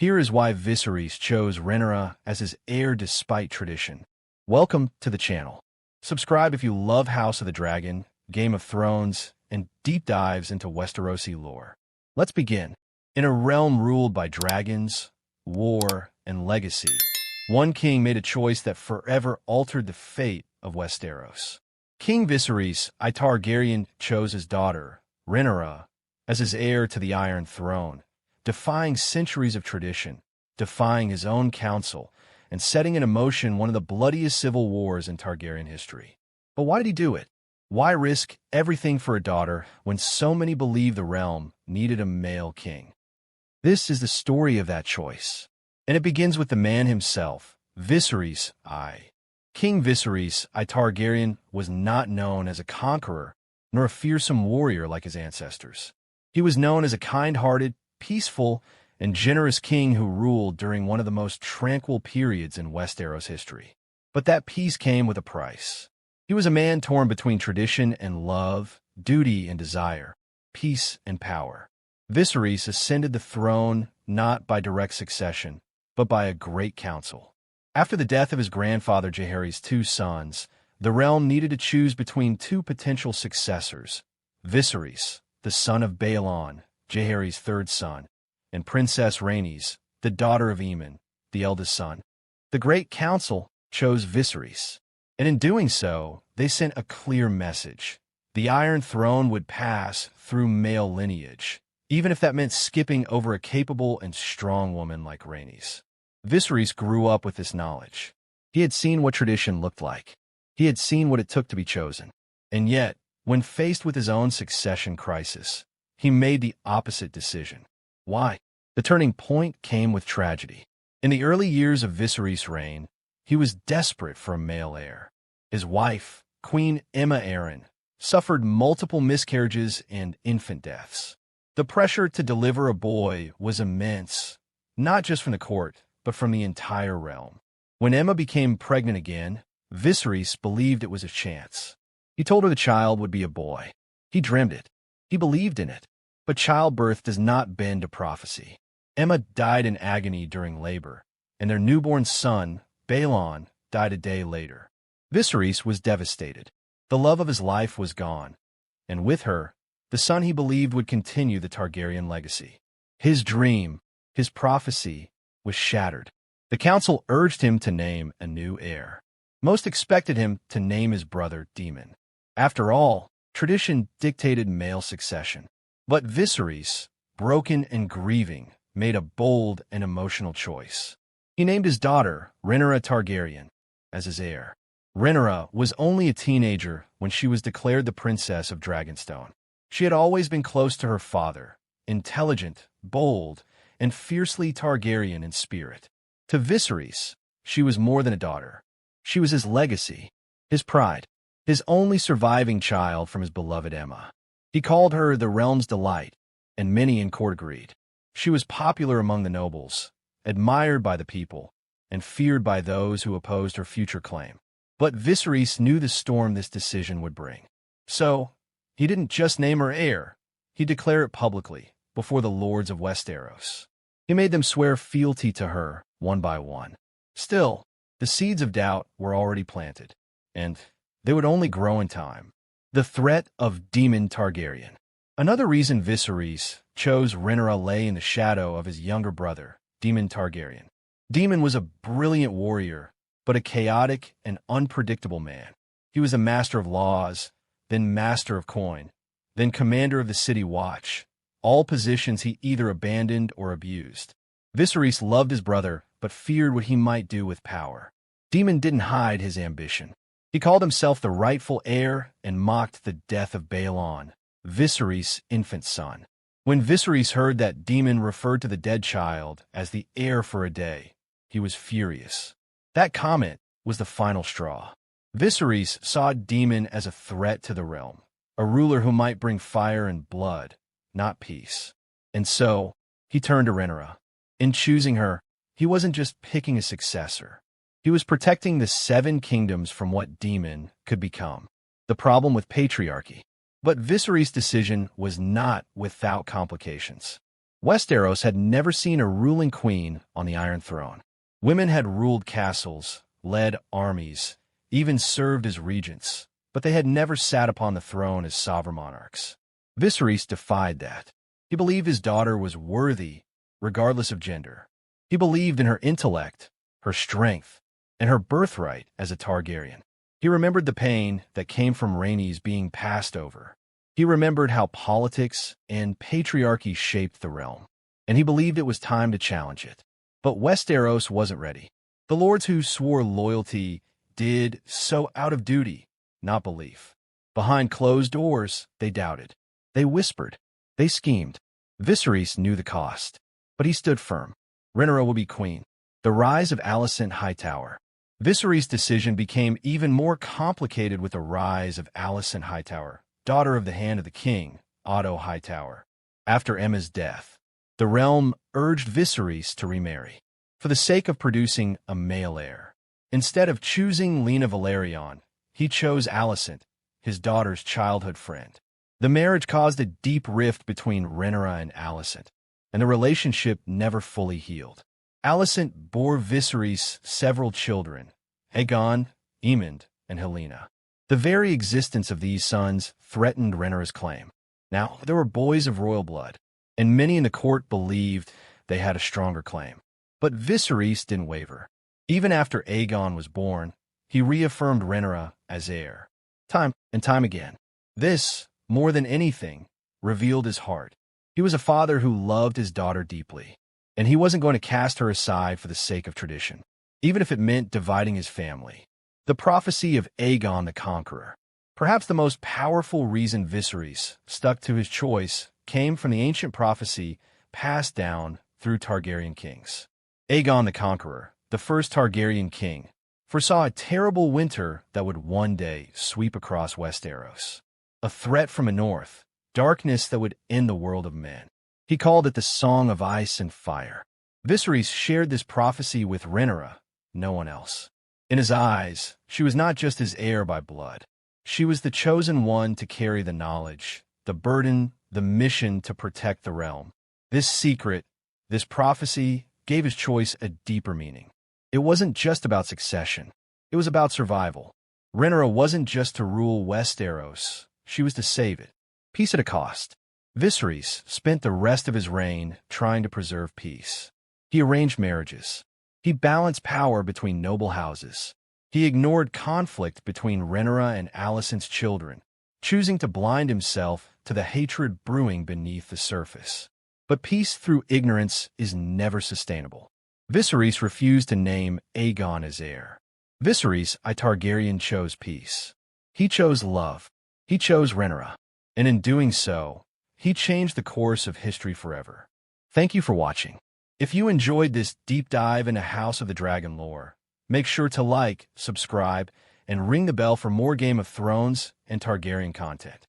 Here is why Viserys chose Rhaenyra as his heir despite tradition. Welcome to the channel. Subscribe if you love House of the Dragon, Game of Thrones, and deep dives into Westerosi lore. Let's begin. In a realm ruled by dragons, war, and legacy, one king made a choice that forever altered the fate of Westeros. King Viserys I Targaryen chose his daughter, Rhaenyra, as his heir to the Iron Throne, defying centuries of tradition, defying his own council, and setting in motion one of the bloodiest civil wars in Targaryen history. But why did he do it? Why risk everything for a daughter when so many believe the realm needed a male king? This is the story of that choice. And it begins with the man himself, Viserys I. King Viserys I Targaryen was not known as a conqueror nor a fearsome warrior like his ancestors. He was known as a kind-hearted, peaceful, and generous king who ruled during one of the most tranquil periods in Westeros history. But that peace came with a price. He was a man torn between tradition and love, duty and desire, peace and power. Viserys ascended the throne not by direct succession, but by a great council. After the death of his grandfather Jaehaerys' two sons, the realm needed to choose between two potential successors: Viserys, the son of Baelon, Jaehaerys' third son, and Princess Rhaenys, the daughter of Aemon, the eldest son. The Great Council chose Viserys, and in doing so, they sent a clear message. The Iron Throne would pass through male lineage, even if that meant skipping over a capable and strong woman like Rhaenys. Viserys grew up with this knowledge. He had seen what tradition looked like. He had seen what it took to be chosen. And yet, when faced with his own succession crisis, he made the opposite decision. Why? The turning point came with tragedy. In the early years of Viserys' reign, he was desperate for a male heir. His wife, Queen Aemma Arryn, suffered multiple miscarriages and infant deaths. The pressure to deliver a boy was immense, not just from the court, but from the entire realm. When Aemma became pregnant again, Viserys believed it was a chance. He told her the child would be a boy. He dreamed it. He believed in it. But childbirth does not bend to prophecy. Aemma died in agony during labor, and their newborn son, Baelon, died a day later. Viserys was devastated. The love of his life was gone, and with her, the son he believed would continue the Targaryen legacy. His dream, his prophecy, was shattered. The council urged him to name a new heir. Most expected him to name his brother Daemon. After all, tradition dictated male succession. But Viserys, broken and grieving, made a bold and emotional choice. He named his daughter, Rhaenyra Targaryen, as his heir. Rhaenyra was only a teenager when she was declared the Princess of Dragonstone. She had always been close to her father, intelligent, bold, and fiercely Targaryen in spirit. To Viserys, she was more than a daughter. She was his legacy, his pride, his only surviving child from his beloved Aemma. He called her the realm's delight, and many in court agreed. She was popular among the nobles, admired by the people, and feared by those who opposed her future claim. But Viserys knew the storm this decision would bring. So, he didn't just name her heir, he declared it publicly, before the lords of Westeros. He made them swear fealty to her, one by one. Still, the seeds of doubt were already planted, and they would only grow in time. The threat of Daemon Targaryen. Another reason Viserys chose Rhaenyra lay in the shadow of his younger brother, Daemon Targaryen. Daemon was a brilliant warrior, but a chaotic and unpredictable man. He was a master of laws, then master of coin, then commander of the city watch, all positions he either abandoned or abused. Viserys loved his brother, but feared what he might do with power. Daemon didn't hide his ambition. He called himself the rightful heir and mocked the death of Baelon, Viserys' infant son. When Viserys heard that Daemon referred to the dead child as the heir for a day, he was furious. That comment was the final straw. Viserys saw Daemon as a threat to the realm, a ruler who might bring fire and blood, not peace. And so, he turned to Rhaenyra. In choosing her, he wasn't just picking a successor. He was protecting the 7 kingdoms from what Daemon could become, the problem with patriarchy. But Viserys' decision was not without complications. Westeros had never seen a ruling queen on the Iron Throne. Women had ruled castles, led armies, even served as regents, but they had never sat upon the throne as sovereign monarchs. Viserys defied that. He believed his daughter was worthy, regardless of gender. He believed in her intellect, her strength, and her birthright as a Targaryen. He remembered the pain that came from Rhaenyra's being passed over. He remembered how politics and patriarchy shaped the realm, and he believed it was time to challenge it. But Westeros wasn't ready. The lords who swore loyalty did so out of duty, not belief. Behind closed doors, they doubted. They whispered. They schemed. Viserys knew the cost, but he stood firm. Rhaenyra will be queen. The rise of Alicent Hightower. Viserys' decision became even more complicated with the rise of Alicent Hightower, daughter of the Hand of the King, Otto Hightower. After Emma's death, the realm urged Viserys to remarry, for the sake of producing a male heir. Instead of choosing Lena Valerion, he chose Alicent, his daughter's childhood friend. The marriage caused a deep rift between Rhaenyra and Alicent, and the relationship never fully healed. Alicent bore Viserys several children, Aegon, Aemond, and Helena. The very existence of these sons threatened Rhaenyra's claim. Now, there were boys of royal blood, and many in the court believed they had a stronger claim. But Viserys didn't waver. Even after Aegon was born, he reaffirmed Rhaenyra as heir. Time and time again. This, more than anything, revealed his heart. He was a father who loved his daughter deeply, and he wasn't going to cast her aside for the sake of tradition, even if it meant dividing his family. The prophecy of Aegon the Conqueror. Perhaps the most powerful reason Viserys stuck to his choice came from the ancient prophecy passed down through Targaryen kings. Aegon the Conqueror, the first Targaryen king, foresaw a terrible winter that would one day sweep across Westeros. A threat from the north, darkness that would end the world of men. He called it the Song of Ice and Fire. Viserys shared this prophecy with Rhaenyra, no one else. In his eyes, she was not just his heir by blood. She was the chosen one to carry the knowledge, the burden, the mission to protect the realm. This secret, this prophecy, gave his choice a deeper meaning. It wasn't just about succession. It was about survival. Rhaenyra wasn't just to rule Westeros. She was to save it. Peace at a cost. Viserys spent the rest of his reign trying to preserve peace. He arranged marriages. He balanced power between noble houses. He ignored conflict between Rhaenyra and Alicent's children, choosing to blind himself to the hatred brewing beneath the surface. But peace through ignorance is never sustainable. Viserys refused to name Aegon as heir. Viserys I Targaryen chose peace. He chose love. He chose Rhaenyra. And in doing so, he changed the course of history forever. Thank you for watching. If you enjoyed this deep dive into House of the Dragon lore, make sure to like, subscribe, and ring the bell for more Game of Thrones and Targaryen content.